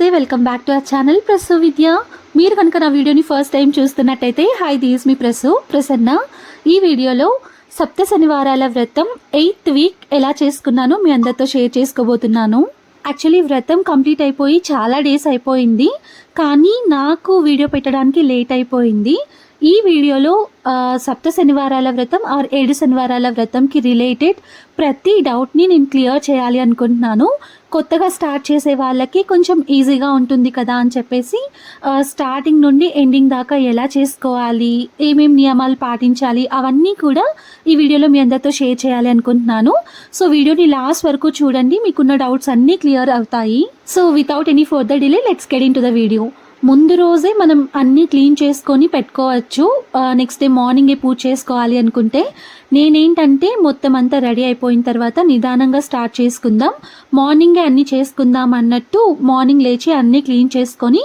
నమస్తే, welcome back to our channel Prasu Vidya. మీరు కనుక నా వీడియోని ఫస్ట్ టైం చూస్తున్నట్టయితే హాయ్, దిస్ మీ ప్రసన్న. ఈ వీడియోలో సప్త శనివారాల వ్రతం 8th వీక్ ఎలా చేసుకున్నానో మీ అందరితో షేర్ చేసుకోబోతున్నాను. యాక్చువల్లీ వ్రతం కంప్లీట్ అయిపోయి చాలా డేస్ అయిపోయింది, కానీ నాకు వీడియో పెట్టడానికి లేట్ అయిపోయింది. ఈ వీడియోలో సప్త శనివారాల వ్రతం ఆర్ 7 శనివారాల వ్రతంకి రిలేటెడ్ ప్రతి డౌట్ని నేను క్లియర్ చేయాలి అనుకుంటున్నాను. కొత్తగా స్టార్ట్ చేసే వాళ్ళకి కొంచెం ఈజీగా ఉంటుంది కదా అని చెప్పేసి స్టార్టింగ్ నుండి ఎండింగ్ దాకా ఎలా చేసుకోవాలి, ఏమేమి నియమాలు పాటించాలి, అవన్నీ కూడా ఈ వీడియోలో మీ అందరితో షేర్ చేయాలి అనుకుంటున్నాను. సో వీడియోని లాస్ట్ వరకు చూడండి, మీకున్న డౌట్స్ అన్నీ క్లియర్ అవుతాయి. So without any further delay let's get in to the video. ముందు రోజే మనం అన్నీ క్లీన్ చేసుకొని పెట్టుకోవచ్చు. నెక్స్ట్ డే మార్నింగే పూజ చేసుకోవాలి అనుకుంటే నేనేంటంటే మొత్తం అంతా రెడీ అయిపోయిన తర్వాత నిదానంగా స్టార్ట్ చేసుకుందాం, మార్నింగే అన్నీ చేసుకుందాం అన్నట్టు మార్నింగ్ లేచి అన్నీ క్లీన్ చేసుకొని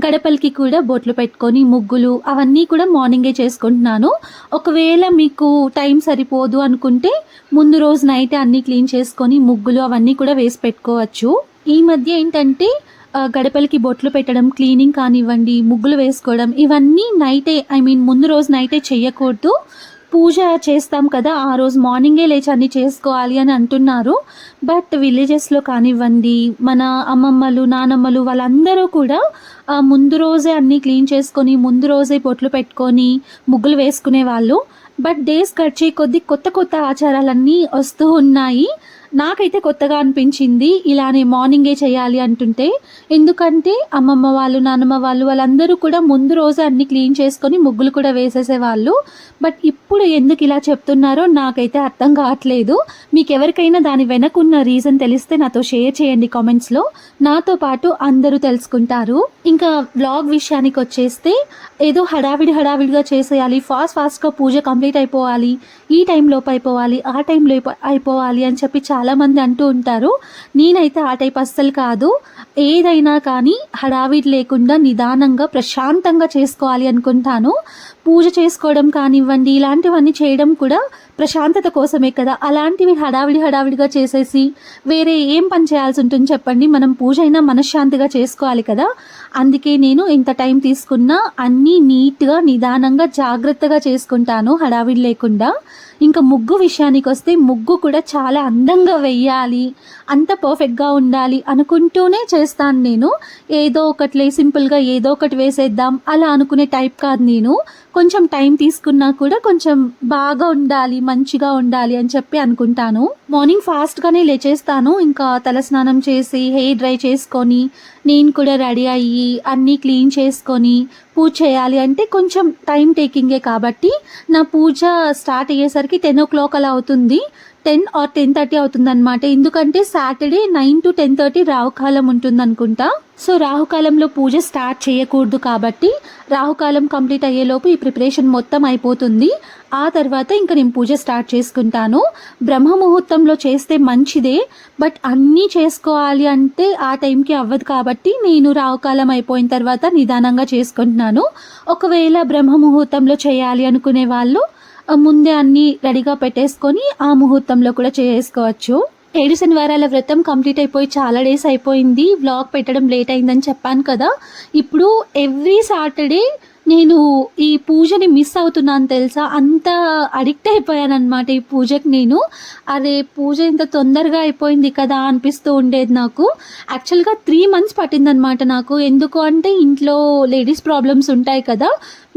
గడపలకి కూడా బొట్లు పెట్టుకొని ముగ్గులు అవన్నీ కూడా మార్నింగే చేసుకుంటున్నాను. ఒకవేళ మీకు టైం సరిపోదు అనుకుంటే ముందు రోజు నైట్ అన్నీ క్లీన్ చేసుకొని ముగ్గులు అవన్నీ కూడా వేసి పెట్టుకోవచ్చు. ఈ మధ్య ఏంటంటే గడపలకి బొట్లు పెట్టడం, క్లీనింగ్ కానివ్వండి, ముగ్గులు వేసుకోవడం, ఇవన్నీ నైటే ముందు రోజు నైటే చెయ్యకూడదు. పూజ చేస్తాం కదా, ఆ రోజు మార్నింగే లేచి అన్నీ చేసుకోవాలి అని అంటున్నారు. బట్ విలేజెస్లో కానివ్వండి, మన అమ్మమ్మలు నానమ్మలు వాళ్ళందరూ కూడా ముందు రోజే అన్నీ క్లీన్ చేసుకొని ముందు రోజే బొట్లు పెట్టుకొని ముగ్గులు వేసుకునే వాళ్ళు. బట్ డేస్ గడిచే కొద్దీ కొత్త కొత్త ఆచారాలన్నీ వస్తూ ఉన్నాయి. నాకైతే కొత్తగా అనిపించింది ఇలానే మార్నింగే చేయాలి అంటుంటే. ఎందుకంటే అమ్మమ్మ వాళ్ళు నానమ్మ వాళ్ళు వాళ్ళందరూ కూడా ముందు రోజు అన్ని క్లీన్ చేసుకొని ముగ్గులు కూడా వేసేసేవాళ్ళు. బట్ ఇప్పుడు ఎందుకు ఇలా చెప్తున్నారో నాకైతే అర్థం కావట్లేదు. మీకు ఎవరికైనా దాని వెనకున్న రీజన్ తెలిస్తే నాతో షేర్ చేయండి కామెంట్స్లో, నాతో పాటు అందరూ తెలుసుకుంటారు. ఇంకా వ్లాగ్ విషయానికి వచ్చేస్తే ఏదో హడావిడిగా చేసేయాలి, ఫాస్ట్గా పూజ కంప్లీట్ అయిపోవాలి, ఈ టైంలోపు అయిపోవాలి, ఆ టైంలో అయిపోవాలి అని చెప్పి చాలామంది అంటూ ఉంటారు. నేనైతే ఆ టైప్ అస్సలు కాదు. ఏదైనా కానీ హడావిడి లేకుండా నిదానంగా ప్రశాంతంగా చేసుకోవాలి అనుకుంటాను. పూజ చేసుకోవడం కానివ్వండి, ఇలాంటివన్నీ చేయడం కూడా ప్రశాంతత కోసమే కదా. అలాంటివి హడావిడిగా చేసేసి వేరే ఏం పని చేయాల్సి ఉంటుంది చెప్పండి. మనం పూజ అయినా మనశ్శాంతిగా చేసుకోవాలి కదా. అందుకే నేను ఇంత టైం తీసుకున్నా అన్నీ నీట్గా నిదానంగా జాగ్రత్తగా చేసుకుంటాను, హడావిడి లేకుండా. ఇంకా ముగ్గు విషయానికి వస్తే ముగ్గు కూడా చాలా అందంగా వెయ్యాలి, అంత పర్ఫెక్ట్గా ఉండాలి అనుకుంటూనే చేస్తాను నేను. ఏదో ఒకటి సింపుల్గా ఏదో ఒకటి వేసేద్దాం అలా అనుకునే టైప్ కాదు నేను. కొంచెం టైం తీసుకున్నా కూడా కొంచెం బాగా ఉండాలి, మంచిగా ఉండాలి అని చెప్పి అనుకుంటాను. మార్నింగ్ ఫాస్ట్గానే లేచేస్తాను. ఇంకా తలస్నానం చేసి హెయిర్ డ్రై చేసుకొని నేను కూడా రెడీ అయ్యి అన్నీ క్లీన్ చేసుకొని పూజ చేయాలి అంటే కొంచెం టైం టేకింగే. కాబట్టి నా పూజ స్టార్ట్ అయ్యేసరికి 10 o'clock అలా అవుతుంది, 10 or 10:30 అవుతుంది అనమాట. ఎందుకంటే సాటర్డే 9 to 10:30 రాహుకాలం ఉంటుంది అనుకుంటా. సో రాహుకాలంలో పూజ స్టార్ట్ చేయకూడదు కాబట్టి రాహుకాలం కంప్లీట్ అయ్యేలోపు ఈ ప్రిపరేషన్ మొత్తం అయిపోతుంది. ఆ తర్వాత ఇంకా నేను పూజ స్టార్ట్ చేసుకుంటాను. బ్రహ్మ ముహూర్తంలో చేస్తే మంచిదే, బట్ అన్నీ చేసుకోవాలి అంటే ఆ టైంకి అవ్వదు కాబట్టి నేను రాహుకాలం అయిపోయిన తర్వాత నిదానంగా చేసుకుంటున్నాను. ఒకవేళ బ్రహ్మ ముహూర్తంలో చేయాలి అనుకునే వాళ్ళు ముందే అన్నీ రెడీగా పెట్టేసుకొని ఆ ముహూర్తంలో కూడా చేసుకోవచ్చు. 7 శనివారాల వ్రతం కంప్లీట్ అయిపోయి చాలా డేస్ అయిపోయింది. వ్లాగ్ పెట్టడం లేట్ అయిందని చెప్పాను కదా. ఇప్పుడు ఎవ్రీ సాటర్డే నేను ఈ పూజని మిస్ అవుతున్నాను తెలుసా. అంత అడిక్ట్ అయిపోయాను అనమాట ఈ పూజకి నేను. అరే పూజ ఇంత తొందరగా అయిపోయింది కదా అనిపిస్తూ ఉండేది నాకు. యాక్చువల్గా 3 months పట్టిందనమాట నాకు. ఎందుకు అంటే ఇంట్లో లేడీస్ ప్రాబ్లమ్స్ ఉంటాయి కదా,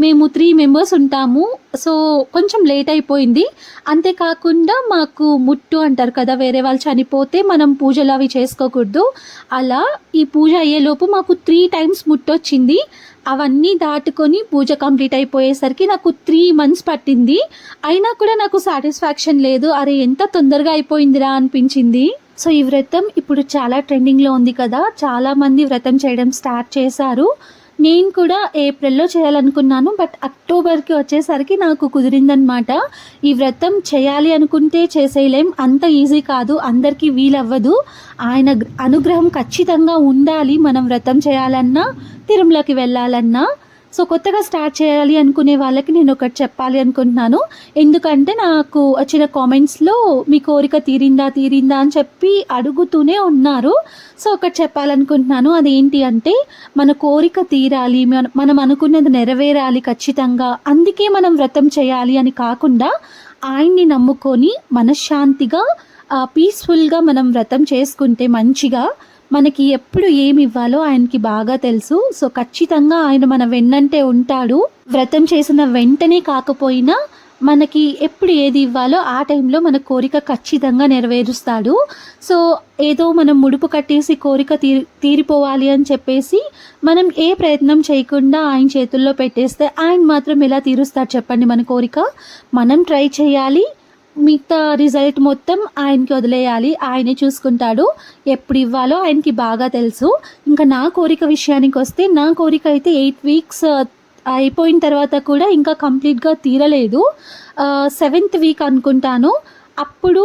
మేము 3 members ఉంటాము. సో కొంచెం లేట్ అయిపోయింది. అంతేకాకుండా మాకు ముట్టు అంటారు కదా, వేరే వాళ్ళు చనిపోతే మనం పూజలు అవి చేసుకోకూడదు. అలా ఈ పూజ అయ్యేలోపు మాకు 3 times ముట్టు వచ్చింది. అవన్నీ దాటుకొని పూజ కంప్లీట్ అయిపోయేసరికి నాకు 3 months పట్టింది. అయినా కూడా నాకు సాటిస్ఫాక్షన్ లేదు. అరే ఎంత తొందరగా అయిపోయిందిరా అనిపించింది. సో ఈ వ్రతం ఇప్పుడు చాలా ట్రెండింగ్లో ఉంది కదా, చాలామంది వ్రతం చేయడం స్టార్ట్ చేశారు. నేను కూడా ఏప్రిల్లో చేయాలనుకున్నాను, బట్ అక్టోబర్కి వచ్చేసరికి నాకు కుదిరిందనమాట. ఈ వ్రతం చేయాలి అనుకుంటే చేసేయలేం, అంత ఈజీ కాదు, అందరికీ వీలవ్వదు. ఆయన అనుగ్రహం ఖచ్చితంగా ఉండాలి మనం వ్రతం చేయాలన్నా, తిరుమలకి వెళ్ళాలన్నా. సో కొత్తగా స్టార్ట్ చేయాలి అనుకునే వాళ్ళకి నేను ఒకటి చెప్పాలి అనుకుంటున్నాను. ఎందుకంటే నాకు వచ్చిన కామెంట్స్లో మీ కోరిక తీరిందా తీరిందా అని చెప్పి అడుగుతూనే ఉన్నారు. సో ఒకటి చెప్పాలనుకుంటున్నాను. అదేంటి అంటే మన కోరిక తీరాలి, మనం అనుకున్నది నెరవేరాలి ఖచ్చితంగా, అందుకే మనం వ్రతం చేయాలి అని కాకుండా ఆయన్ని నమ్ముకొని మనశ్శాంతిగా పీస్ఫుల్గా మనం వ్రతం చేసుకుంటే మంచిగా మనకి ఎప్పుడు ఏమి ఇవ్వాలో ఆయనకి బాగా తెలుసు. సో ఖచ్చితంగా ఆయన మన వెన్నంటే ఉంటాడు. వ్రతం చేసిన వెంటనే కాకపోయినా మనకి ఎప్పుడు ఏది ఇవ్వాలో ఆ టైంలో మన కోరిక ఖచ్చితంగా నెరవేరుస్తాడు. సో ఏదో మనం ముడుపు కట్టేసి కోరిక తీరిపోవాలి అని చెప్పేసి మనం ఏ ప్రయత్నం చేయకుండా ఆయన చేతుల్లో పెట్టేస్తే ఆయన మాత్రం ఎలా తీరుస్తాడు చెప్పండి మన కోరిక? మనం ట్రై చేయాలి, మిగతా రిజల్ట్ మొత్తం ఆయనకి వదిలేయాలి. ఆయనే చూసుకుంటాడు. ఎప్పుడు ఇవ్వాలో ఆయనకి బాగా తెలుసు. ఇంకా నా కోరిక విషయానికి వస్తే, నా కోరిక అయితే 8 వీక్స్ అయిపోయిన తర్వాత కూడా ఇంకా కంప్లీట్గా తీరలేదు. 7th వీక్ అనుకుంటాను. అప్పుడు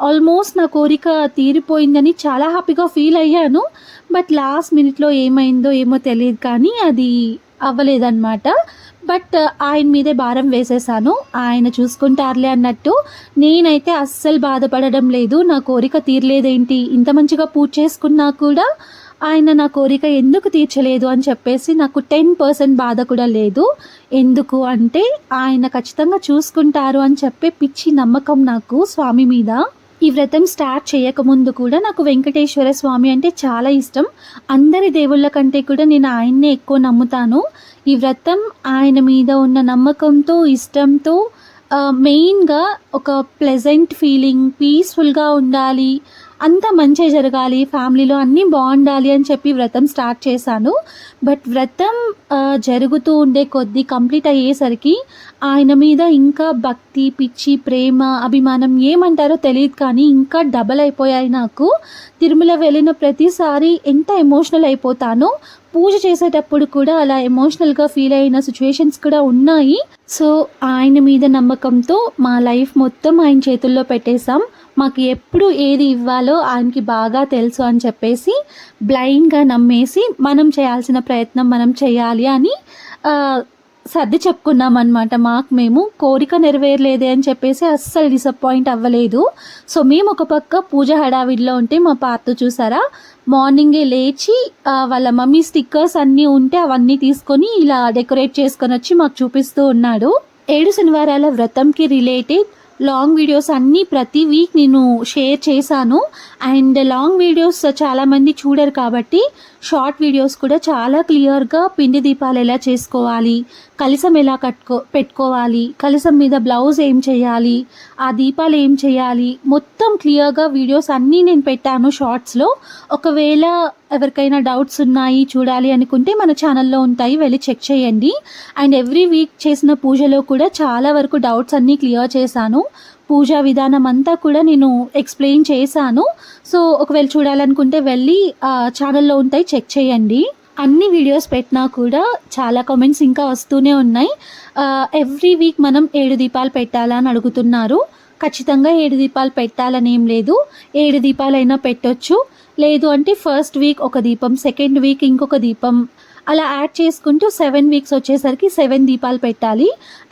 ఆల్మోస్ట్ నా కోరిక తీరిపోయిందని చాలా హ్యాపీగా ఫీల్ అయ్యాను. బట్ లాస్ట్ మినిట్లో ఏమైందో ఏమో తెలియదు, కానీ అది అవ్వలేదన్నమాట. బట్ ఆయన మీదే భారం వేసేసాను. ఆయన చూసుకుంటారులే అన్నట్టు. నేనైతే అస్సలు బాధపడడం లేదు. నా కోరిక తీరలేదేంటి, ఇంత మంచిగా పూజ చేసుకున్నా కూడా ఆయన నా కోరిక ఎందుకు తీర్చలేదు అని చెప్పేసి నాకు 10% బాధ కూడా లేదు. ఎందుకు అంటే ఆయన ఖచ్చితంగా చూసుకుంటారు అని చెప్పే పిచ్చి నమ్మకం నాకు స్వామి మీద. ఈ వ్రతం స్టార్ట్ చేయకముందు కూడా నాకు వెంకటేశ్వర స్వామి అంటే చాలా ఇష్టం. అందరి దేవుళ్ళ కంటే కూడా నేను ఆయన్నే ఎక్కువ నమ్ముతాను. ఈ వ్రతం ఆయన మీద ఉన్న నమ్మకంతో, ఇష్టంతో, మెయిన్గా ఒక ప్లెజెంట్ ఫీలింగ్, పీస్ఫుల్గా ఉండాలి, అంతా మంచిగా జరగాలి, ఫ్యామిలీలో అన్నీ బాగుండాలి అని చెప్పి వ్రతం స్టార్ట్ చేశాను. బట్ వ్రతం జరుగుతూ ఉండే కొద్దీ కంప్లీట్ అయ్యేసరికి ఆయన మీద ఇంకా భక్తి, పిచ్చి, ప్రేమ, అభిమానం ఏమంటారో తెలియదు, కానీ ఇంకా డబల్ అయిపోయాయి నాకు. తిరుమల వెళ్ళిన ప్రతిసారి ఎంత ఎమోషనల్ అయిపోతానో, పూజ చేసేటప్పుడు కూడా అలా ఎమోషనల్గా ఫీల్ అయిన సిచ్యువేషన్స్ కూడా ఉన్నాయి. సో ఆయన మీద నమ్మకంతో మా లైఫ్ మొత్తం ఆయన చేతుల్లో పెట్టేశాం. మాకు ఎప్పుడు ఏది ఇవ్వాలో ఆయనకి బాగా తెలుసు అని చెప్పేసి బ్లైండ్గా నమ్మేసి మనం చేయాల్సిన ప్రయత్నం మనం చేయాలి అని సర్ది చెప్పుకున్నాం అనమాట. మాకు మేము కోరిక నెరవేరలేదే అని చెప్పేసి అస్సలు డిసప్పాయింట్ అవ్వలేదు. సో మేము ఒక పక్క పూజ హడావిడిలో ఉంటే మా పార్ట్ చూసారా, మార్నింగే లేచి వాళ్ళ మమ్మీ స్టిక్కర్స్ అన్నీ ఉంటే అవన్నీ తీసుకొని ఇలా డెకరేట్ చేసుకొని వచ్చి మాకు చూపిస్తూ ఉన్నాడు. 7 శనివారాల వ్రతంకి రిలేటెడ్ లాంగ్ వీడియోస్ అన్నీ ప్రతి వీక్ నేను షేర్ చేశాను. అండ్ లాంగ్ వీడియోస్ చాలామంది చూడరు కాబట్టి షార్ట్ వీడియోస్ కూడా చాలా క్లియర్గా పిండి దీపాలు ఎలా చేసుకోవాలి, కలశం ఎలా పెట్టుకోవాలి, కలశం మీద బ్లౌజ్ ఏం చేయాలి, ఆ దీపాలు ఏం చేయాలి, మొత్తం క్లియర్గా వీడియోస్ అన్నీ నేను పెట్టాను షార్ట్స్లో. ఒకవేళ ఎవరికైనా డౌట్స్ ఉన్నాయి చూడాలి అనుకుంటే మన ఛానల్లో ఉంటాయి, వెళ్ళి చెక్ చేయండి. అండ్ ఎవ్రీ వీక్ చేసిన పూజలో కూడా చాలా వరకు డౌట్స్ అన్నీ క్లియర్ చేశాను. పూజా విధానం అంతా కూడా నేను ఎక్స్ప్లెయిన్ చేశాను. సో ఒకవేళ చూడాలనుకుంటే వెళ్ళి ఛానల్లో ఉంటాయి, చెక్ చేయండి. అన్ని వీడియోస్ పెట్టినా కూడా చాలా కామెంట్స్ ఇంకా వస్తూనే ఉన్నాయి. ఎవ్రీ వీక్ మనం 7 దీపాలు పెట్టాలని అడుగుతున్నారు. ఖచ్చితంగా 7 దీపాలు పెట్టాలని ఏం లేదు. 7 దీపాలైనా పెట్టొచ్చు. లేదు అంటే ఫస్ట్ వీక్ ఒక దీపం, సెకండ్ వీక్ ఇంకొక దీపం, అలా యాడ్ చేసుకుంటూ 7 వీక్స్ వచ్చేసరికి 7 దీపాలు పెట్టాలి.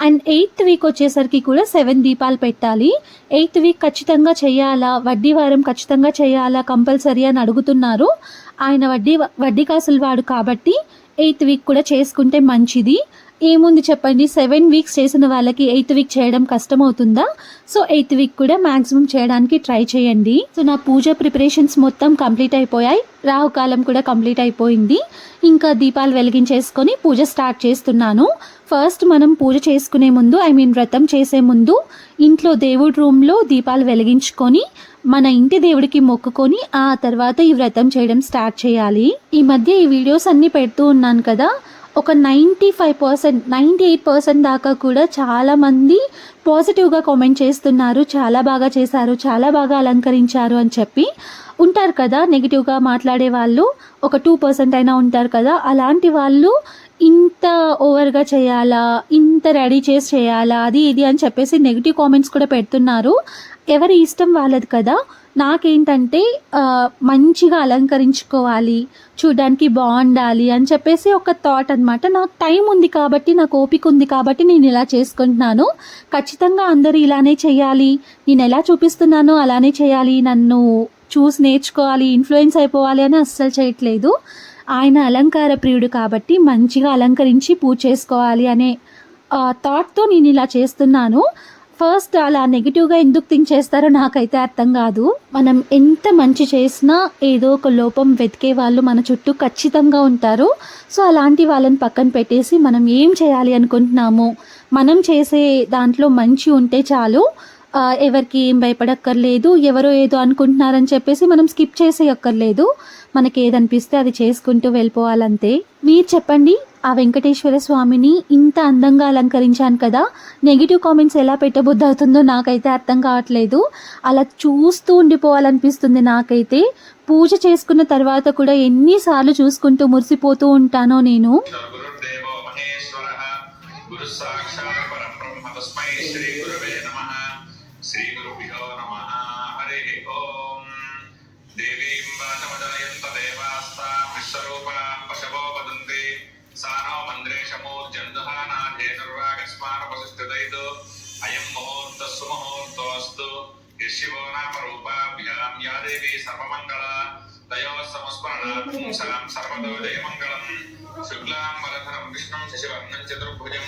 అండ్ 8th వీక్ వచ్చేసరికి కూడా 7 దీపాలు పెట్టాలి. 8th వీక్ ఖచ్చితంగా చేయాలా, వడ్డీ వారం ఖచ్చితంగా చేయాలా కంపల్సరీ అని అడుగుతున్నారు. ఆయన వడ్డీ కాసులు వాడు కాబట్టి 8th వీక్ కూడా చేసుకుంటే మంచిది. ఏముంది చెప్పండి, 7 వీక్స్ చేసిన వాళ్ళకి 8th వీక్ చేయడం కష్టమవుతుందా? సో 8th వీక్ కూడా మ్యాక్సిమం చేయడానికి ట్రై చేయండి. సో నా పూజ ప్రిపరేషన్స్ మొత్తం కంప్లీట్ అయిపోయాయి. రాహుకాలం కూడా కంప్లీట్ అయిపోయింది. ఇంకా దీపాలు వెలిగించేసుకొని పూజ స్టార్ట్ చేస్తున్నాను. ఫస్ట్ మనం పూజ చేసుకునే ముందు, వ్రతం చేసే ముందు ఇంట్లో దేవుడి రూమ్లో దీపాలు వెలిగించుకొని మన ఇంటి దేవుడికి మొక్కుకొని ఆ తర్వాత ఈ వ్రతం చేయడం స్టార్ట్ చేయాలి. ఈ మధ్య ఈ వీడియోస్ అన్నీ పెడుతూ ఉన్నాను కదా, ఒక 95%, 98% దాకా కూడా చాలామంది పాజిటివ్గా కామెంట్ చేస్తున్నారు. చాలా బాగా చేశారు, చాలా బాగా అలంకరించారు అని చెప్పి. ఉంటారు కదా నెగిటివ్గా మాట్లాడే వాళ్ళు, ఒక 2% అయినా ఉంటారు కదా. అలాంటి వాళ్ళు ఇంత ఓవర్గా చేయాలా, ఇంత రెడీ చేసి చేయాలా, అది ఇది అని చెప్పేసి నెగిటివ్ కామెంట్స్ కూడా పెడుతున్నారు. ఎవరి ఇష్టం వాళ్ళది కదా. నాకేంటంటే మంచిగా అలంకరించుకోవాలి, చూడడానికి బాగుండాలి అని చెప్పేసి ఒక థాట్ అనమాట. నాకు టైం ఉంది కాబట్టి, నాకు ఓపిక ఉంది కాబట్టి నేను ఇలా చేసుకుంటున్నాను. ఖచ్చితంగా అందరూ ఇలానే చేయాలి, నేను ఎలా చూపిస్తున్నానో అలానే చేయాలి, నన్ను చూసి నేర్చుకోవాలి, ఇన్ఫ్లుయెన్స్ అయిపోవాలి అని అస్సలు చేయట్లేదు. ఆయన అలంకార ప్రియుడు కాబట్టి మంచిగా అలంకరించి పూజ చేసుకోవాలి అనే థాట్తో నేను ఇలా చేస్తున్నాను. ఫస్ట్ అలా నెగిటివ్గా ఎందుకు థింక్ చేస్తారో నాకైతే అర్థం కాదు. మనం ఎంత మంచి చేసినా ఏదో ఒక లోపం వెతికే వాళ్ళు మన చుట్టూ ఖచ్చితంగా ఉంటారు. సో అలాంటి వాళ్ళని పక్కన పెట్టేసి మనం ఏం చేయాలి అనుకుంటున్నామో మనం చేసే దాంట్లో మంచి ఉంటే చాలు. ఎవరికి ఏం భయపడక్కర్లేదు, ఎవరో ఏదో అనుకుంటున్నారని చెప్పేసి మనం స్కిప్ చేసేయక్కర్లేదు. మనకి ఏదనిపిస్తే అది చేసుకుంటూ వెళ్ళిపోవాలంతే. మీరు చెప్పండి, ఆ వెంకటేశ్వర స్వామిని ఇంత అందంగా అలంకరించాను కదా, నెగిటివ్ కామెంట్స్ ఎలా పెట్టబుద్ధి అవుతుందో నాకైతే అర్థం కావట్లేదు. అలా చూస్తూ ఉండిపోవాలనిపిస్తుంది నాకైతే. పూజ చేసుకున్న తర్వాత కూడా ఎన్నిసార్లు చూసుకుంటూ మురిసిపోతూ ఉంటానో నేను. శ్రీ గురుభ్యో నమః. హరి ఓం. దేవీం వాచమజనయంత దేవాస్తా విశ్వరూపాం పశవో వదంతి సానో మంద్రేషమూర్జందుహానాథే సర్వాగస్మానపసిస్థితైతు అయం ముహూర్తః సుముహూర్తోऽస్తు యశివో నామ రూపాభ్యాం యా దేవీ సర్వమంగళ తయోః సంస్మరణాత్ పుంసాం సర్వదో జయమంగళం. శుక్లాం వరధరం విష్ణుం శశివర్ణం చతుర్భుజం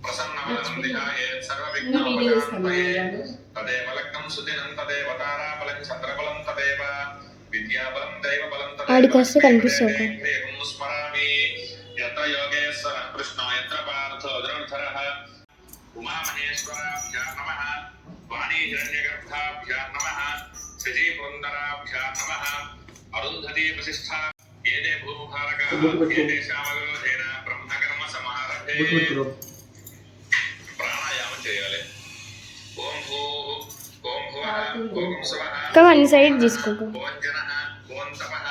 ప్రసన్నవదనం ధ్యాయేత్ సర్వవిఘ్నోపశాంతయే. తదేవ లగ్నం సుదినం తదేవ తారాబలం చంద్రబలం తదేవ విద్యాబలం దైవబలం తదేవ స్మరామి. యత్ర యోగేశ్వరః కృష్ణో యత్ర పార్థో ధనుర్ధరః. ఉమామహేశ్వరాభ్యాం నమః. వాణీ హిరణ్యగర్భాభ్యాం నమః. శశీపురందరాభ్యాం నమః. అరుంధతీ వసిష్ఠా ఏదే భూముఖారకాః ఏతేషామగరోధేన బ్రహ్మకర్మ సమారభే. ప్రాణాయామం చేయాలి. ఓం భూ ఓం భువః ఓం స్వః కమన్ సైడ్ తీసుకో. ఓం జనః ఓం తపః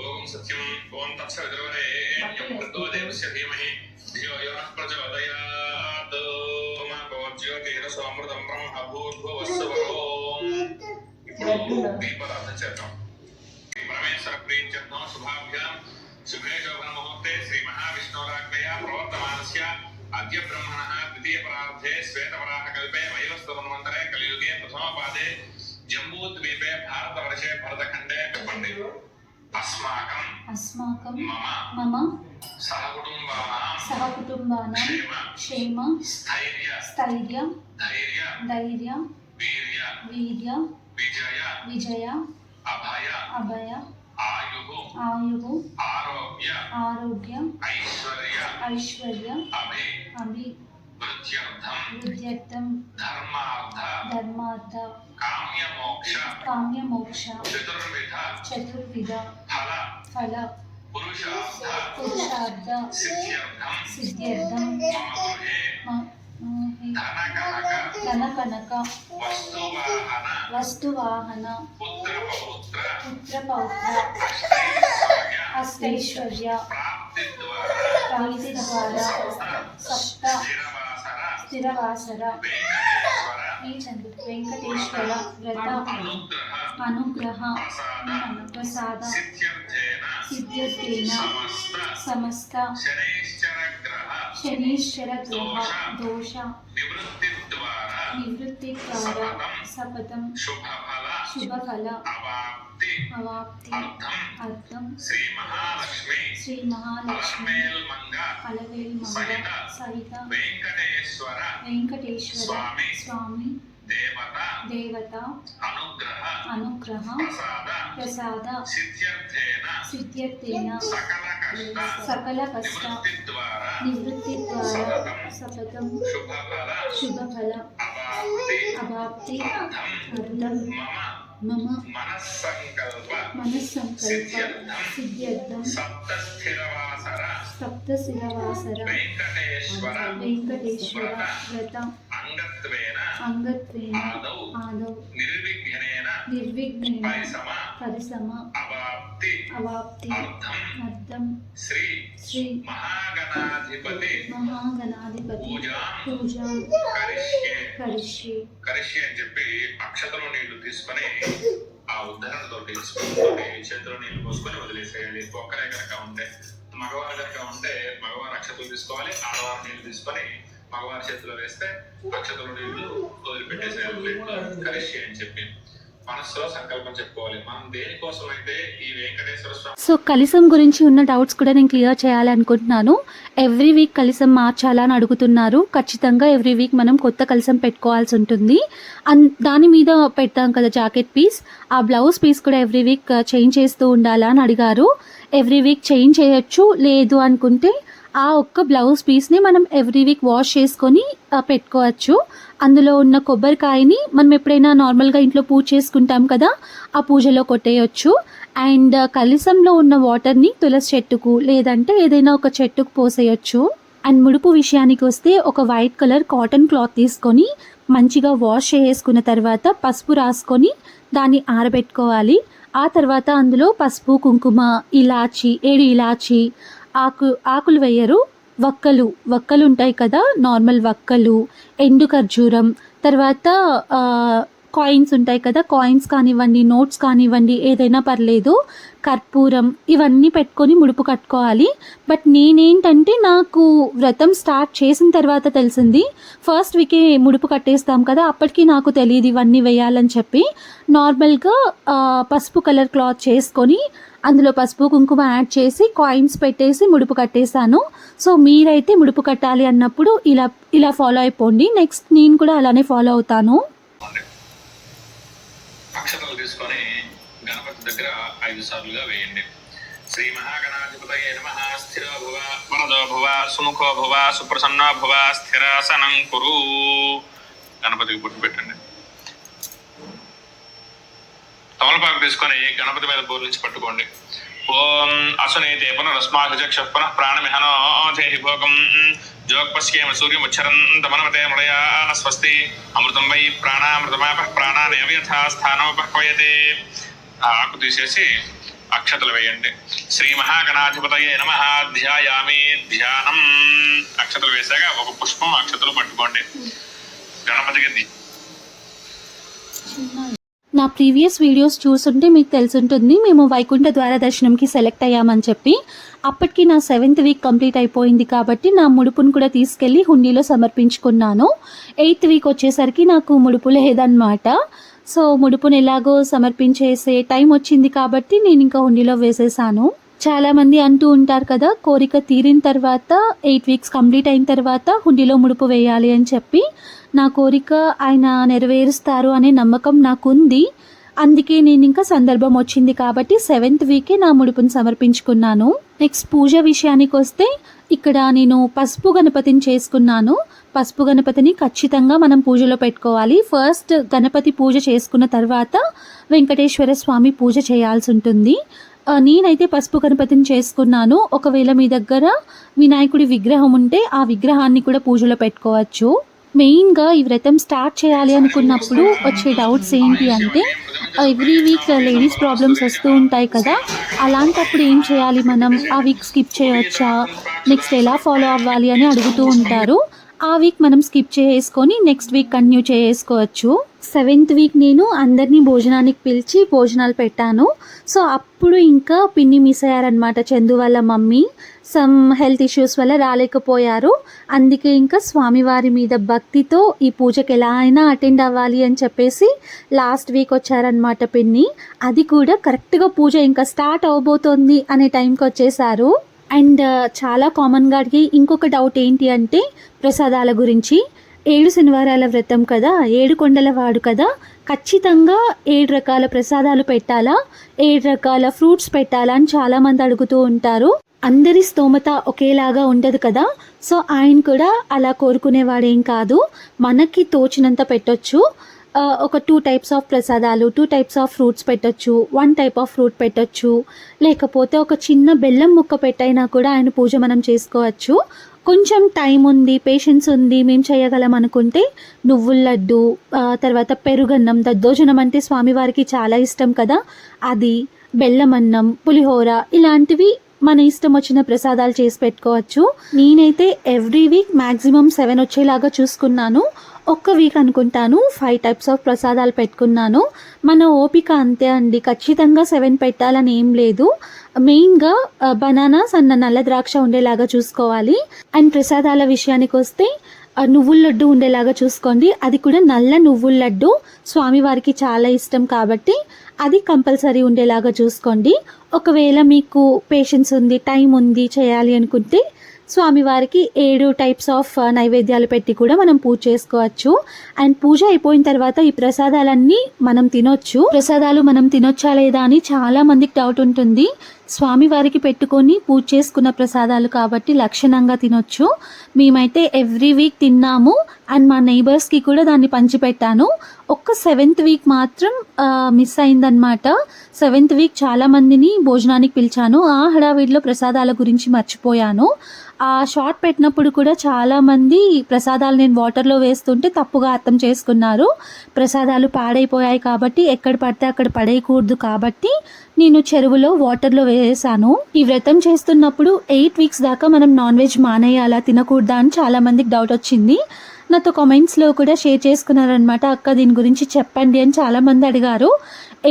ఓం సత్యం ఓం తత్సవితుర్వరేణ్యం భర్గో దేవస్య ధీమహి ధియో యో నః ప్రచోదయాత్. ఓం జ్యోతిరసోమృతం బ్రహ్మ భూర్భువస్సువరోం. ఇప్పుడు దీపారాధన చేద్దాం. పరమేశ్వర ప్రీత్యర్థం శుభాభ్యాం శుభే శోభన ముహూర్తే శ్రీ మహావిష్ణోరాజ్ఞయా ప్రవర్తమానస్య అద్య బ్రహ్మణః ద్వితీయ పరార్ధే శ్వేతవరాహ కల్పే వయోస్తవన్వంతరే కలియుగే ప్రథమ పాదే జంబూద్వీపే భారతవర్షే భరతఖండే. చెప్పండి. అస్మాకం మమ సహకుటుంబానాం క్షేమ స్థైర్య ధైర్య వీర్య విజయ అభయ ఆయుః ఆరోగ్య ఐశ్వర్య వృద్ధ్యర్థం ధర్మార్థ కామ్యమోక్ష చతుర్విధ ఫల పురుషార్థ సిద్ధ్యర్థం ధనకనక వస్తువాహన పుత్రపౌత్ర అష్టైశ్వర్య ప్రాప్తి ద్వారా సప్త స్థిరవాసర వెంకటేశ్వర వ్రత అనుగ్రహ ప్రసాద సిద్ధ్యర్థేన సమస్త శనీశ్వర గ్రహ దోష నివృత్తి ద్వారా సపదం శుభఫల అవాప్తి అర్థం శ్రీ మహాలక్ష్మి అలవేల్మంగ సహిత వెంకటేశ్వర స్వామి దేవత అనుగ్రహ ప్రసాద సిద్ధ్యర్థేన సకల కష్ట నివృత్తి ద్వారా సపదం శుభఫల అవాప్తి అర్థం మమ మనస్సంకల్ప సిద్ధ్యర్థం సప్తశిరవాసర వెంకటేశ్వర వ్రత అంగత్వేన ఆదౌ నిర్విఘ్నేన పరిసమ అవాప్తి అర్థం శ్రీ మహాగణాధిపతి పూజాం కరిష్యే అని చెప్పి అక్షతలో నీళ్లు తీసుకొని ఆ ఉద్ధరణతోటి స్పూన్తోటి చేతిలో నీళ్లు పోసుకొని వదిలేసేయాలి. ఒక్కరే కనుక ఉంటే, మగవారు కనుక ఉంటే మగవారు అక్షతలు తీసుకోవాలి, ఆడవారు నీళ్లు తీసుకొని మగవారి చేతిలో వేస్తే అక్షతలు నీళ్లు వదిలిపెట్టేసేయాలి. కలిసి అని చెప్పి మనసులో సంకల్పం చెప్పుకోవాలి. మనం దేనికోసం అయితే ఈ వెంకటేశ్వర స్వామి. సో కలశం గురించి ఉన్న డౌట్స్ కూడా నేను క్లియర్ చేయాలనుకుంటున్నాను. ఎవ్రీ వీక్ కలశం మార్చాలా అని అడుగుతున్నారు. ఖచ్చితంగా ఎవ్రీ వీక్ మనం కొత్త కలశం పెట్టుకోవాల్సి ఉంటుంది. దాని మీద పెడతాం కదా జాకెట్ పీస్, ఆ బ్లౌజ్ పీస్ కూడా ఎవ్రీ వీక్ చేంజ్ చేస్తూ ఉండాలా అని అడిగారు. ఎవ్రీ వీక్ చేంజ్ చేయొచ్చు, లేదు అనుకుంటే ఆ ఒక్క బ్లౌజ్ పీస్ని మనం ఎవ్రీ వీక్ వాష్ చేసుకొని పెట్టుకోవచ్చు. అందులో ఉన్న కొబ్బరికాయని మనం ఎప్పుడైనా నార్మల్గా ఇంట్లో పూజ చేసుకుంటాం కదా, ఆ పూజలో కొట్టేయచ్చు. అండ్ కలశంలో ఉన్న వాటర్ని తులసి చెట్టుకు లేదంటే ఏదైనా ఒక చెట్టుకు పోసేయచ్చు. అండ్ ముడుపు విషయానికి వస్తే ఒక వైట్ కలర్ కాటన్ క్లాత్ తీసుకొని మంచిగా వాష్ చేసుకున్న తర్వాత పసుపు రాసుకొని దాన్ని ఆరబెట్టుకోవాలి. ఆ తర్వాత అందులో పసుపు, కుంకుమ, ఇలాచి, 7 ఇలాచి, ఆకులు వేయరు, వక్కలు ఉంటాయి కదా, నార్మల్ వక్కలు, ఎండు ఖర్జూరం, తర్వాత కాయిన్స్ ఉంటాయి కదా, కాయిన్స్ కానివ్వండి, నోట్స్ కానివ్వండి, ఏదైనా పర్లేదు, కర్పూరం, ఇవన్నీ పెట్టుకొని ముడుపు కట్టుకోవాలి. బట్ నేనేంటంటే నాకు వ్రతం స్టార్ట్ చేసిన తర్వాత తెలిసింది, ఫస్ట్ వీకే ముడుపు కట్టేస్తాం కదా, అప్పటికి నాకు తెలియదు ఇవన్నీ వేయాలని చెప్పి. నార్మల్గా పసుపు కలర్ క్లాత్ చేసుకొని అందులో పసుపు కుంకుమ యాడ్ చేసి కాయిన్స్ పెట్టేసి ముడుపు కట్టేశాను. సో మీరైతే ముడుపు కట్టాలి అన్నప్పుడు ఇలా ఫాలో అయిపోండి. నెక్స్ట్ నేను కూడా అలానే ఫాలో అవుతాను. అక్షతలు తీసుకొని గణపతి దగ్గర 5 సార్లుగా వేయండి. శ్రీ మహాగణాధిపతయే నమః. స్థిరో భవ వరదో భవ సుముఖో భవ సుప్రసన్నో భవ స్థిరాసనం కురు. గణపతికి బొట్టు పెట్టండి. తమలపాకు తీసుకొని గణపతి మీద బోర్లించి పట్టుకోండి. ఓం అసునైతే పునరస్మాచక్ష పునః ప్రాణమిహనో దేహి భోగం జోగపశ్యేమ సూర్యముచ్చరంతమనమతే మృళయాన స్వస్తి అమృతం వై ప్రాణామృతమాప ప్రాణానేవ యథా స్థానోపహ్వయతే. ఆకు తీసేసి అక్షతలు వేయండి. శ్రీ మహాగణాధిపతయే నమః. ధ్యాయామి ధ్యానం. అక్షతలు వేసాక ఒక పుష్పం అక్షతలు పట్టుకోండి. గణపతికి నా ప్రీవియస్ వీడియోస్ చూస్తుంటే మీకు తెలుసుంటుంది, మేము వైకుంఠ ద్వార దర్శనంకి సెలెక్ట్ అయ్యామని చెప్పి. అప్పటికి నా 7th వీక్ కంప్లీట్ అయిపోయింది కాబట్టి నా ముడుపును కూడా తీసుకెళ్ళి హుండీలో సమర్పించుకున్నాను. 8th వీక్ వచ్చేసరికి నాకు ముడుపు లేదన్నమాట. సో ముడుపును ఎలాగో సమర్పించేసే టైం వచ్చింది కాబట్టి నేను ఇంకా హుండీలో వేసేసాను. చాలామంది అంటూ ఉంటారు కదా, కోరిక తీరిన తర్వాత 8 వీక్స్ కంప్లీట్ అయిన తర్వాత హుండీలో ముడుపు వేయాలి అని చెప్పి. నా కోరిక ఆయన నెరవేరుస్తారు అనే నమ్మకం నాకుంది. అందుకే నేను ఇంకా సందర్భం వచ్చింది కాబట్టి 7th వీకే నా ముడుపును సమర్పించుకున్నాను. నెక్స్ట్ పూజ విషయానికి వస్తే ఇక్కడ నేను పసుపు గణపతిని చేసుకున్నాను. పసుపు గణపతిని ఖచ్చితంగా మనం పూజలో పెట్టుకోవాలి. ఫస్ట్ గణపతి పూజ చేసుకున్న తర్వాత వెంకటేశ్వర స్వామి పూజ చేయాల్సి ఉంటుంది. నేనైతే పసుపు గణపతిని చేసుకున్నాను. ఒకవేళ మీ దగ్గర వినాయకుడి విగ్రహం ఉంటే ఆ విగ్రహాన్ని కూడా పూజలో పెట్టుకోవచ్చు. మెయిన్గా ఈ వ్రతం స్టార్ట్ చేయాలి అనుకున్నప్పుడు వచ్చే డౌట్స్ ఏంటి అంటే, ఎవ్రీ వీక్ లేడీస్ ప్రాబ్లమ్స్ వస్తూ ఉంటాయి కదా, అలాంటప్పుడు ఏం చేయాలి, మనం ఆ వీక్ స్కిప్ చేయవచ్చా, నెక్స్ట్ ఎలా ఫాలో అవ్వాలి అని అడుగుతూ ఉంటారు. ఆ వీక్ మనం స్కిప్ చేసుకొని నెక్స్ట్ వీక్ కంటిన్యూ చేసుకోవచ్చు. 7th వీక్ నేను అందరినీ భోజనానికి పిలిచి భోజనాలు పెట్టాను. సో అప్పుడు ఇంకా పిన్ని మిస్ అయ్యారనమాట, చందు వాళ్ళ మమ్మీ. సమ్ హెల్త్ ఇష్యూస్ వల్ల రాలేకపోయారు. అందుకే ఇంకా స్వామివారి మీద భక్తితో ఈ పూజకి ఎలా అయినా అటెండ్ అవ్వాలి అని చెప్పేసి లాస్ట్ వీక్ వచ్చారనమాట పిన్ని. అది కూడా కరెక్ట్గా పూజ ఇంకా స్టార్ట్ అవబోతోంది అనే టైంకి వచ్చేసారు. అండ్ చాలా కామన్గా అడిగి ఇంకొక డౌట్ ఏంటి అంటే ప్రసాదాల గురించి. 7 శనివారాల వ్రతం కదా, 7 కొండల వాడు కదా, ఖచ్చితంగా 7 రకాల ప్రసాదాలు పెట్టాలా, 7 రకాల ఫ్రూట్స్ పెట్టాలా అని చాలామంది అడుగుతూ ఉంటారు. అందరి స్తోమత ఒకేలాగా ఉండదు కదా. సో ఆయన కూడా అలా కోరుకునేవాడేం కాదు, మనకి తోచినంత పెట్టొచ్చు. ఒక 2 టైప్స్ ఆఫ్ ప్రసాదాలు, 2 టైప్స్ ఆఫ్ ఫ్రూట్స్ పెట్టొచ్చు, 1 టైప్ ఆఫ్ ఫ్రూట్ పెట్టొచ్చు, లేకపోతే ఒక చిన్న బెల్లం ముక్క పెట్టైనా కూడా ఆయన పూజ మనం చేసుకోవచ్చు. కొంచెం టైం ఉంది, పేషెన్స్ ఉంది, మేము చేయగలం అనుకుంటే నువ్వుల లడ్డు, తర్వాత పెరుగన్నం, దద్దోజనం అంటే స్వామివారికి చాలా ఇష్టం కదా, అది, బెల్లం అన్నం, పులిహోర, ఇలాంటివి మన ఇష్టం వచ్చిన ప్రసాదాలు చేసి పెట్టుకోవచ్చు. నేనైతే ఎవ్రీ వీక్ మ్యాక్సిమం 7 వచ్చేలాగా చూసుకున్నాను. ఒక్క వీక్ అనుకుంటాను 5 టైప్స్ ఆఫ్ ప్రసాదాలు పెట్టుకున్నాను. మన ఓపిక అంతే అండి. ఖచ్చితంగా 7 పెట్టాలని ఏం లేదు. మెయిన్గా బనానాస్ అన్న నల్ల ద్రాక్ష ఉండేలాగా చూసుకోవాలి. అండ్ ప్రసాదాల విషయానికి వస్తే నువ్వుల లడ్డు ఉండేలాగా చూసుకోండి. అది కూడా నల్ల నువ్వుల లడ్డు స్వామివారికి చాలా ఇష్టం కాబట్టి అది కంపల్సరీ ఉండేలాగా చూసుకోండి. ఒకవేళ మీకు పేషెన్స్ ఉంది, టైం ఉంది చేయాలి అనుకుంటే స్వామివారికి 7 టైప్స్ ఆఫ్ నైవేద్యాలు పెట్టి కూడా మనం పూజ చేసుకోవచ్చు. అండ్ పూజ అయిపోయిన తర్వాత ఈ ప్రసాదాలన్నీ మనం తినొచ్చు. ప్రసాదాలు మనం తినొచ్చా లేదా అని చాలా మందికి డౌట్ ఉంటుంది. స్వామివారికి పెట్టుకొని పూజ చేసుకున్న ప్రసాదాలు కాబట్టి లక్షణంగా తినొచ్చు. మేమైతే ఎవ్రీ వీక్ తిన్నాము. అండ్ మా నైబర్స్కి కూడా దాన్ని పంచిపెట్టాను. ఒక్క 7th వీక్ మాత్రం మిస్ అయిందనమాట. 7th వీక్ చాలా మందిని భోజనానికి పిలిచాను. ఆ హడావిడిలో ప్రసాదాల గురించి మర్చిపోయాను. ఆ షార్ట్ పెట్టినప్పుడు కూడా చాలామంది ప్రసాదాలు నేను వాటర్లో వేస్తుంటే తప్పుగా అర్థం చేసుకున్నారు. ప్రసాదాలు పాడైపోయాయి కాబట్టి ఎక్కడ పడితే అక్కడ పడేయకూడదు కాబట్టి నేను చెరువులో వాటర్లో వేసాను. ఈ వ్రతం చేస్తున్నప్పుడు 8 వీక్స్ దాకా మనం నాన్ వెజ్ మానేయాలా, తినకూడదా అని చాలామందికి డౌట్ వచ్చింది. నాతో కామెంట్స్లో కూడా షేర్ చేసుకున్నారనమాట. అక్క దీని గురించి చెప్పండి అని చాలామంది అడిగారు.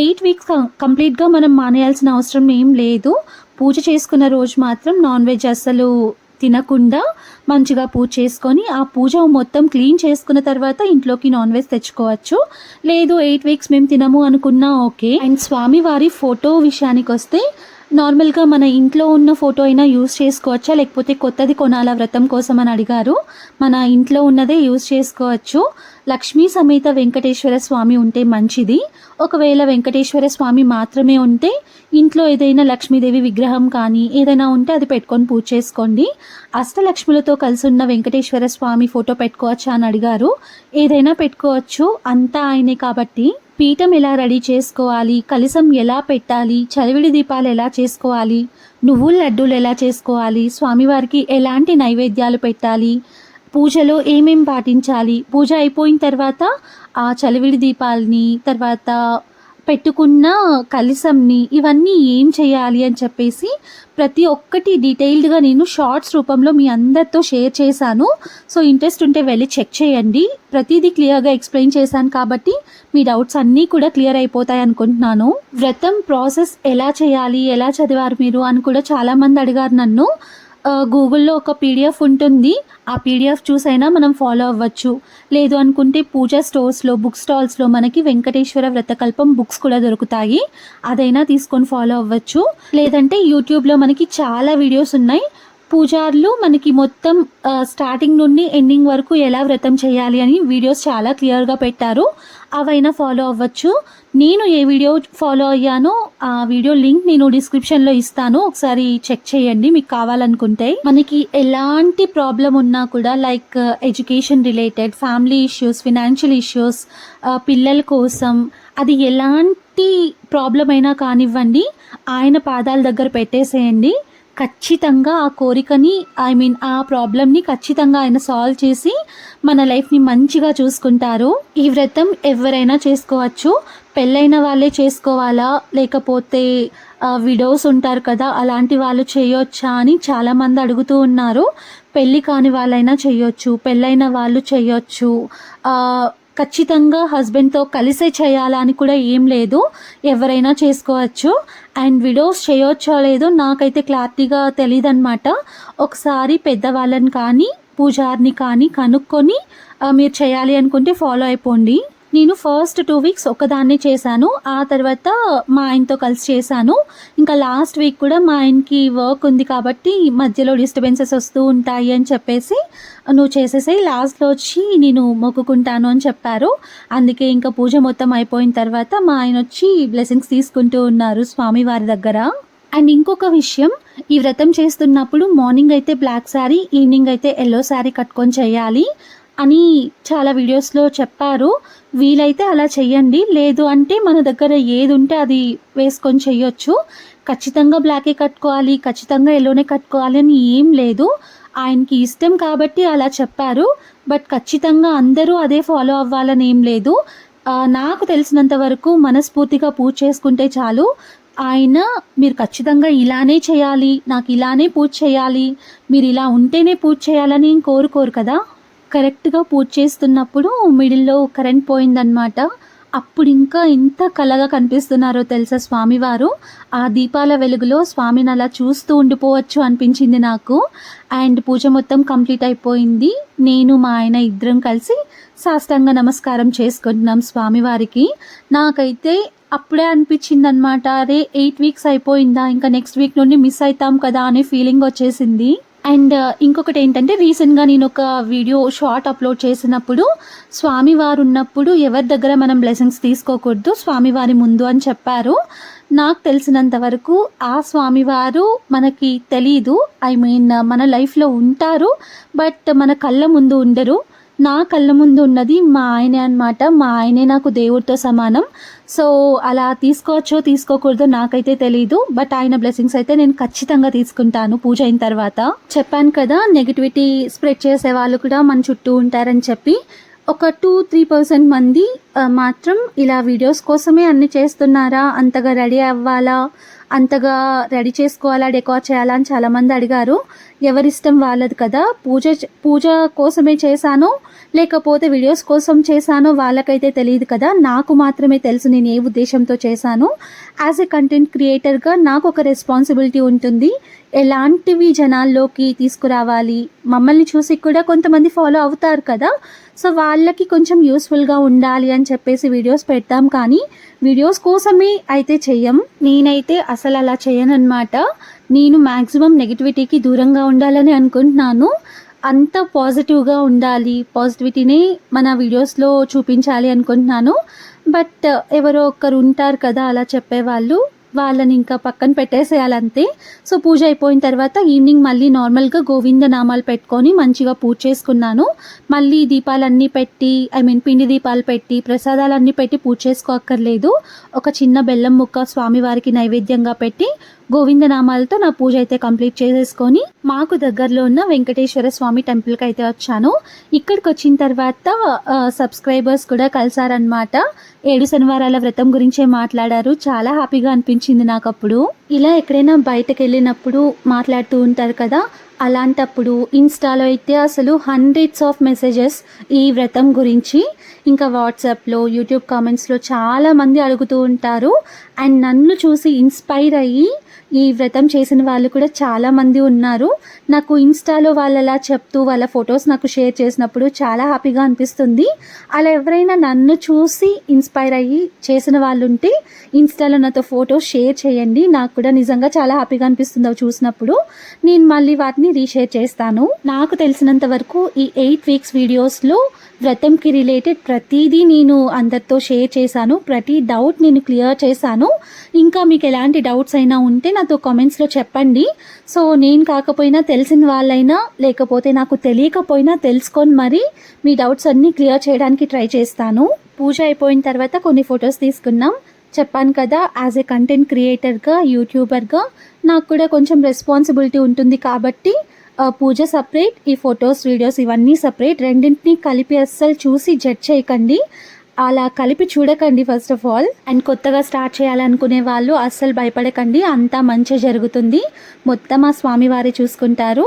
8 వీక్స్ కంప్లీట్గా మనం మానేయాల్సిన అవసరం ఏం లేదు. పూజ చేసుకున్న రోజు మాత్రం నాన్ వెజ్ అస్సలు తినకుండా మంచిగా పూజ చేసుకొని ఆ పూజ మొత్తం క్లీన్ చేసుకున్న తర్వాత ఇంట్లోకి నాన్ వెజ్ తెచ్చుకోవచ్చు. లేదు 8 వీక్స్ మేము తినము అనుకున్నా ఓకే. అండ్ స్వామివారి ఫోటో విషయానికి వస్తే నార్మల్గా మన ఇంట్లో ఉన్న ఫోటో అయినా యూజ్ చేసుకోవచ్చా, లేకపోతే కొత్తది కొనాలా వ్రతం కోసం అని అడిగారు. మన ఇంట్లో ఉన్నదే యూజ్ చేసుకోవచ్చు. లక్ష్మీ సమేత వెంకటేశ్వర స్వామి ఉంటే మంచిది. ఒకవేళ వెంకటేశ్వర స్వామి మాత్రమే ఉంటే ఇంట్లో ఏదైనా లక్ష్మీదేవి విగ్రహం కానీ ఏదైనా ఉంటే అది పెట్టుకొని పూజ చేసుకోండి. అష్టలక్ష్ములతో కలిసి ఉన్న వెంకటేశ్వర స్వామి ఫోటో పెట్టుకోవచ్చా అని అడిగారు. ఏదైనా పెట్టుకోవచ్చు, అంతా ఆయనే కాబట్టి. పీఠం ఎలా రెడీ చేసుకోవాలి, కలశం ఎలా పెట్టాలి, చలివిడి దీపాలు ఎలా చేసుకోవాలి, నువ్వుల లడ్డూలు ఎలా చేసుకోవాలి, స్వామివారికి ఎలాంటి నైవేద్యాలు పెట్టాలి, పూజలో ఏమేం పాటించాలి, పూజ అయిపోయిన తర్వాత ఆ చలివిడి దీపాలని తర్వాత పెట్టుకున్న కలశంని ఇవన్నీ ఏం చేయాలి అని చెప్పేసి ప్రతి ఒక్కటి డీటెయిల్డ్గా నేను షార్ట్స్ రూపంలో మీ అందరితో షేర్ చేశాను. సో ఇంట్రెస్ట్ ఉంటే వెళ్ళి చెక్ చేయండి. ప్రతిదీ క్లియర్గా ఎక్స్ప్లెయిన్ చేశాను కాబట్టి మీ డౌట్స్ అన్నీ కూడా క్లియర్ అయిపోతాయి అనుకుంటున్నాను. వ్రతం ప్రాసెస్ ఎలా చేయాలి, ఎలా చదివారు మీరు అని కూడా చాలామంది అడిగారు నన్ను. గూగుల్లో ఒక పీడిఎఫ్ ఉంటుంది. ఆ పీడిఎఫ్ చూసైనా మనం ఫాలో అవ్వచ్చు. లేదు అనుకుంటే పూజా స్టోర్స్లో, బుక్ స్టాల్స్లో మనకి వెంకటేశ్వర వ్రతకల్పం బుక్స్ కూడా దొరుకుతాయి. అదైనా తీసుకొని ఫాలో అవ్వచ్చు. లేదంటే యూట్యూబ్లో మనకి చాలా వీడియోస్ ఉన్నాయి. పూజారులు మనకి మొత్తం స్టార్టింగ్ నుండి ఎండింగ్ వరకు ఎలా వ్రతం చేయాలి అని వీడియోస్ చాలా క్లియర్గా పెట్టారు. అవైనా ఫాలో అవ్వచ్చు. నేను ఏ వీడియో ఫాలో అయ్యానో ఆ వీడియో లింక్ నేను డిస్క్రిప్షన్లో ఇస్తాను, ఒకసారి చెక్ చేయండి మీకు కావాలనుకుంటే. మనకి ఎలాంటి ప్రాబ్లం ఉన్నా కూడా like education related, family issues, financial issues, పిల్లల కోసం, అది ఎలాంటి ప్రాబ్లం అయినా కానివ్వండి, ఆయన పాదాల దగ్గర పెట్టేసేయండి. ఖచ్చితంగా ఆ కోరికని ఆ ప్రాబ్లమ్ని ఖచ్చితంగా ఆయన సాల్వ్ చేసి మన లైఫ్ని మంచిగా చూసుకుంటారు. ఈ వ్రతం ఎవరైనా చేసుకోవచ్చు. పెళ్ళైన వాళ్ళే చేసుకోవాలా, లేకపోతే విడోస్ ఉంటారు కదా అలాంటి వాళ్ళు చేయొచ్చా అని చాలామంది అడుగుతూ ఉన్నారు. పెళ్ళి కాని వాళ్ళైనా చేయొచ్చు, పెళ్ళైన వాళ్ళు చేయొచ్చు. ఖచ్చితంగా హస్బెండ్తో కలిసే చేయాలా అని కూడా ఏం లేదు, ఎవరైనా చేసుకోవచ్చు. అండ్ విడోస్ చేయొచ్చో లేదో నాకైతే క్లారిటీగా తెలియదు అనమాట. ఒకసారి పెద్దవాళ్ళని కానీ పూజారిని కానీ కనుక్కొని మీరు చేయాలి అనుకుంటే ఫాలో అయిపోండి. నేను ఫస్ట్ 2 వీక్స్ ఒకదాన్నే చేశాను. ఆ తర్వాత మా ఆయనతో కలిసి చేశాను. ఇంకా లాస్ట్ వీక్ కూడా మా ఆయనకి వర్క్ ఉంది కాబట్టి మధ్యలో డిస్టర్బెన్సెస్ వస్తూ ఉంటాయి అని చెప్పేసి నువ్వు చేసేసాయి, లాస్ట్లో వచ్చి నేను మొక్కుకుంటాను అని చెప్పారు. అందుకే ఇంకా పూజ మొత్తం అయిపోయిన తర్వాత మా ఆయన వచ్చి బ్లెస్సింగ్స్ తీసుకుంటూ ఉన్నారు స్వామివారి దగ్గర. అండ్ ఇంకొక విషయం, ఈ వ్రతం చేస్తున్నప్పుడు మార్నింగ్ అయితే బ్లాక్ శారీ, ఈవినింగ్ అయితే ఎల్లో శారీ కట్టుకొని చేయాలి అని చాలా వీడియోస్లో చెప్పారు. వీలైతే అలా చెయ్యండి, లేదు అంటే మన దగ్గర ఏది ఉంటే అది వేసుకొని చెయ్యొచ్చు. ఖచ్చితంగా బ్లాకే కట్టుకోవాలి, ఖచ్చితంగా ఎల్లోనే కట్టుకోవాలి అని ఏం లేదు. ఆయనకి ఇష్టం కాబట్టి అలా చెప్పారు. బట్ ఖచ్చితంగా అందరూ అదే ఫాలో అవ్వాలని ఏం లేదు. నాకు తెలిసినంత వరకు మనస్ఫూర్తిగా పూజ చేసుకుంటే చాలు. ఆయన మీరు ఖచ్చితంగా ఇలానే చేయాలి, నాకు ఇలానే పూజ చేయాలి, మీరు ఇలా ఉంటేనే పూజ చేయాలని కోరుకోరు కదా. కరెక్ట్గా పూజ చేస్తున్నప్పుడు మిడిల్లో కరెంట్ పోయిందనమాట. అప్పుడు ఇంకా ఎంత కళగా కనిపిస్తున్నారో తెలుసా స్వామివారు. ఆ దీపాల వెలుగులో స్వామిని అలా చూస్తూ ఉండిపోవచ్చు అనిపించింది నాకు. అండ్ పూజ మొత్తం కంప్లీట్ అయిపోయింది. నేను మా ఆయన ఇద్దరం కలిసి సాష్టాంగ నమస్కారం చేసుకుంటున్నాం స్వామివారికి. నాకైతే అప్పుడే అనిపించింది అనమాట, అరే 8 వీక్స్ అయిపోయిందా, ఇంకా నెక్స్ట్ వీక్ నుండి మిస్ అవుతాం కదా అనే ఫీలింగ్ వచ్చేసింది. అండ్ ఇంకొకటి ఏంటంటే, రీసెంట్గా నేను ఒక వీడియో షార్ట్ అప్లోడ్ చేసినప్పుడు స్వామివారు ఉన్నప్పుడు ఎవరి దగ్గర మనం బ్లెస్సింగ్స్ తీసుకోకూడదు స్వామివారి ముందు అని చెప్పారు. నాకు తెలిసినంత వరకు ఆ స్వామివారు మనకి తెలీదు, మన లైఫ్లో ఉంటారు, బట్ మన కళ్ళ ముందు ఉండరు. నా కళ్ళ ముందు ఉన్నది మా ఆయనే అనమాట. మా ఆయనే నాకు దేవుడితో సమానం. సో అలా తీసుకోవచ్చో తీసుకోకూడదో నాకైతే తెలీదు, బట్ ఆయన బ్లెస్సింగ్స్ అయితే నేను ఖచ్చితంగా తీసుకుంటాను పూజ అయిన తర్వాత. చెప్పాను కదా, నెగిటివిటీ స్ప్రెడ్ చేసే వాళ్ళు కూడా మన చుట్టూ ఉంటారని చెప్పి. ఒక 2-3% మంది మాత్రం ఇలా వీడియోస్ కోసమే అన్ని చేస్తున్నారా, అంతగా రెడీ అవ్వాలా, అంతగా రెడీ చేసుకోవాలా, డెకోర్ చేయాలా అని చాలామంది అడిగారు. ఎవరిష్టం వాళ్ళది కదా. పూజ కోసమే చేశానో లేకపోతే వీడియోస్ కోసం చేశానో వాళ్ళకైతే తెలియదు కదా. నాకు మాత్రమే తెలుసు నేను ఏ ఉద్దేశంతో చేశాను. యాజ్ ఎ కంటెంట్ క్రియేటర్గా నాకు ఒక రెస్పాన్సిబిలిటీ ఉంటుంది. ఎలాంటివి జనాల్లోకి తీసుకురావాలి, మమ్మల్ని చూసి కూడా కొంతమంది ఫాలో అవుతారు కదా, సో వాళ్ళకి కొంచెం యూస్ఫుల్గా ఉండాలి అని చెప్పేసి వీడియోస్ పెడతాం, కానీ వీడియోస్ కోసమే అయితే చెయ్యం. నేనైతే అసలు అలా చేయనన్నమాట. నేను మ్యాక్సిమం నెగిటివిటీకి దూరంగా ఉండాలని అనుకుంటున్నాను. అంత పాజిటివ్గా ఉండాలి, పాజిటివిటీని మన వీడియోస్లో చూపించాలి అనుకుంటున్నాను. బట్ ఎవరో ఒక్కరు ఉంటారు కదా అలా చెప్పేవాళ్ళు, వాళ్ళని ఇంకా పక్కన పెట్టేసేయాలంతే. సో పూజ అయిపోయిన తర్వాత ఈవినింగ్ మళ్ళీ నార్మల్గా గోవింద నామాలు పెట్టుకొని మంచిగా పూజ చేసుకున్నాను. మళ్ళీ దీపాలన్నీ పెట్టి, పిండి దీపాలు పెట్టి, ప్రసాదాలన్నీ పెట్టి పూజ చేసుకోక్కర్లేదు. ఒక చిన్న బెల్లం ముక్క స్వామివారికి నైవేద్యంగా పెట్టి గోవింద నామాలతో నా పూజ అయితే కంప్లీట్ చేసేసుకొని మాకు దగ్గరలో ఉన్న వెంకటేశ్వర స్వామి టెంపుల్కి అయితే వచ్చాను. ఇక్కడికి వచ్చిన తర్వాత సబ్స్క్రైబర్స్ కూడా కలిసారనమాట. 7 శనివారాల వ్రతం గురించే మాట్లాడారు. చాలా హ్యాపీగా అనిపించింది నాకు అప్పుడు. ఇలా ఎక్కడైనా బయటకు వెళ్ళినప్పుడు మాట్లాడుతూ ఉంటారు కదా, అలాంటప్పుడు ఇన్స్టాలో అయితే అసలు హండ్రెడ్స్ ఆఫ్ మెసేజెస్ ఈ వ్రతం గురించి, ఇంకా వాట్సాప్లో, యూట్యూబ్ కామెంట్స్లో చాలామంది అడుగుతూ ఉంటారు. అండ్ నన్ను చూసి ఇన్స్పైర్ అయ్యి ఈ వ్రతం చేసిన వాళ్ళు కూడా చాలామంది ఉన్నారు. నాకు ఇన్స్టాలో వాళ్ళలా చెప్తూ వాళ్ళ ఫొటోస్ నాకు షేర్ చేసినప్పుడు చాలా హ్యాపీగా అనిపిస్తుంది. అలా ఎవరైనా నన్ను చూసి ఇన్స్పైర్ అయ్యి చేసిన వాళ్ళు ఉంటే ఇన్స్టాలో నాతో ఫొటోస్ షేర్ చేయండి. నాకు కూడా నిజంగా చాలా హ్యాపీగా అనిపిస్తుంది అవి చూసినప్పుడు. నేను మళ్ళీ వాటిని రీషేర్ చేస్తాను. నాకు తెలిసినంత వరకు ఈ 8 వీక్స్ వీడియోస్లో వ్రతంకి రిలేటెడ్ ప్రతిదీ నేను అందరితో షేర్ చేశాను. ప్రతి డౌట్ నేను క్లియర్ చేశాను. ఇంకా మీకు ఎలాంటి డౌట్స్ అయినా ఉంటే నాతో కామెంట్స్లో చెప్పండి. సో నేను కాకపోయినా తెలిసిన వాళ్ళైనా, లేకపోతే నాకు తెలియకపోయినా తెలుసుకొని మరి మీ డౌట్స్ అన్నీ క్లియర్ చేయడానికి ట్రై చేస్తాను. పూజ అయిపోయిన తర్వాత కొన్ని ఫొటోస్ తీసుకున్నాం. చెప్పాను కదా, యాజ్ ఏ కంటెంట్ క్రియేటర్గా, యూట్యూబర్గా నాకు కూడా కొంచెం రెస్పాన్సిబిలిటీ ఉంటుంది కాబట్టి పూజ సపరేట్, ఈ ఫొటోస్, వీడియోస్ ఇవన్నీ సపరేట్. రెండింటినీ కలిపి అస్సలు చూసి జడ్జ్ చేయకండి, అలా కలిపి చూడకండి ఫస్ట్ ఆఫ్ ఆల్. అండ్ కొత్తగా స్టార్ట్ చేయాలనుకునే వాళ్ళు అస్సలు భయపడకండి, అంతా మంచి జరుగుతుంది. మొత్తం ఆ స్వామివారే చూసుకుంటారు.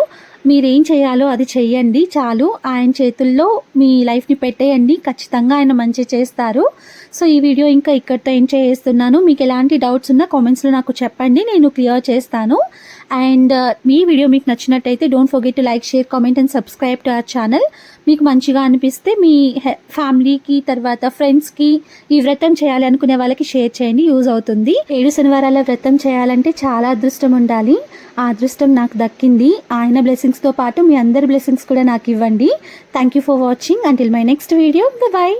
మీరేం చేయాలో అది చెయ్యండి చాలు. ఆయన చేతుల్లో మీ లైఫ్ని పెట్టేయండి, ఖచ్చితంగా ఆయన మంచి చేస్తారు. సో ఈ వీడియో ఇంకా ఇక్కడితో ఎంజాయ్ చేస్తున్నాను. మీకు ఎలాంటి డౌట్స్ ఉన్నా కామెంట్స్లో నాకు చెప్పండి, నేను క్లియర్ చేస్తాను. అండ్ ఈ వీడియో మీకు నచ్చినట్టయితే don't forget to like, share, comment and subscribe to our channel. మీకు మంచిగా అనిపిస్తే మీ ఫ్యామిలీకి, తర్వాత ఫ్రెండ్స్కి ఈ వ్రతం చేయాలి అనుకునే వాళ్ళకి షేర్ చేయండి, యూజ్ అవుతుంది. 7 శనివారాల వ్రతం చేయాలంటే చాలా అదృష్టం ఉండాలి. ఆ అదృష్టం నాకు దక్కింది. ఆయన బ్లెస్సింగ్స్తో పాటు మీ అందరి బ్లెస్సింగ్స్ కూడా నాకు ఇవ్వండి. Thank you for watching. Until my next video, bye.